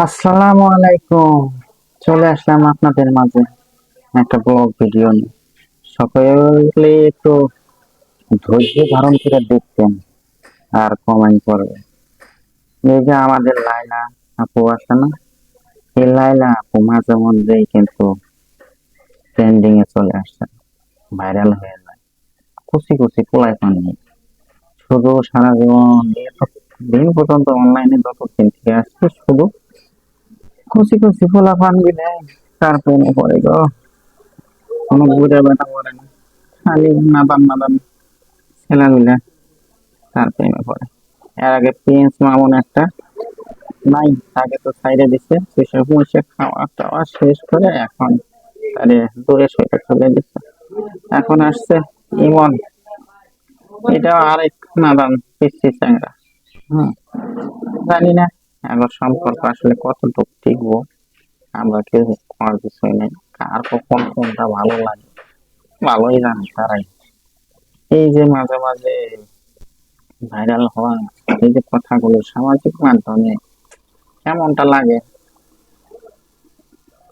আসসালামু আলাইকুম। চলে আসলাম আপনাদের মাঝে একটা ব্লগ ভিডিও নিয়ে। সকলে একটু ধৈর্য ধারণ করে দেখতেন আর কমেন্ট করবেন। এই যে আমাদের লাইলা আপু আছে না, এই লাইলা আপু মাঝে মধ্যেই কিন্তু ট্রেন্ডিং এ চলে আসছে, ভাইরাল হয়ে যায়। কুচি কুচি পোলায় পাননি, শুধু সারা জীবন দিন পর্যন্ত অনলাইনে যতদিন থেকে আসছে শুধু কুচি কুচি পোলা পান গিলে তার প্রেমে পড়ে গো। কোনো বুঝে ব্যথা করে না, খালি নাদান নাদান ছেলেগুলা তার প্রেমে পড়ে। এর আগে প্রিন্স মামুন একটা নাই, তাকে তো সাইডে দিচ্ছে, সেসব বসে খাওয়া টাওয়া শেষ করে এখন তারে দূরে সরে চলে দিচ্ছে। এখন আসছে ইমন, এটা আরেক নাদান পিচ্ছি চ্যাংরা। হম, জানি না এখন সম্পর্ক আসলে কতটুকু টিকবো, আমরা কেউ করার কিছুই নেই। কার কখন কোনটা ভালো লাগে ভালোই জানে তারাই। এই যে মাঝে মাঝে ভাইরাল হওয়া, এই যে কথাগুলো সামাজিক মাধ্যমে কেমনটা লাগে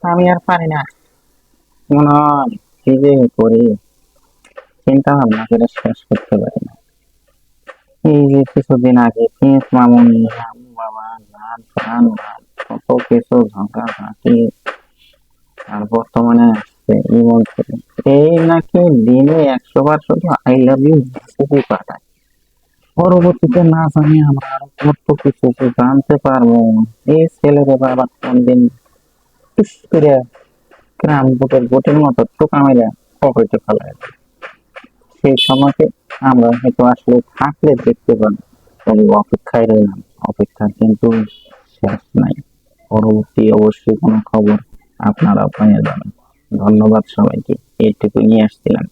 আমি আর পারি না। মনে হয় কি যে করি, চিন্তা ভাবনা করে শেষ করতে পারি না। এই যে কিছুদিন আগে প্রিন্স মামুনি আম্মু বাবা গান ফান কত কিছু ঝগড়াঝাটি, আর বর্তমানে আসছে ইমন করে এই নাকি দিনে 100 বার শুধু আই লাভ ইউ মেসেজই পাঠায়। পরবর্তীতে না জানি আমরা আরো কত কিছু যে জানতে পারবো। এই ছেলেদের আবার কোনদিন টুস করে গ্রাম বুটের বুটের মতো টোকা মেরে পকেটে ফেলায়, সেই সময়কে আমরা হয়তো আসলে থাকলে দেখতে পারি। তবে অপেক্ষায় রইলাম, অপেক্ষা কিন্তু শেষ নাই। পরবর্তী অবশ্যই কোনো খবর আপনারা পেয়ে যাবেন। ধন্যবাদ সবাইকে, এইটুকু নিয়ে আসছিলাম।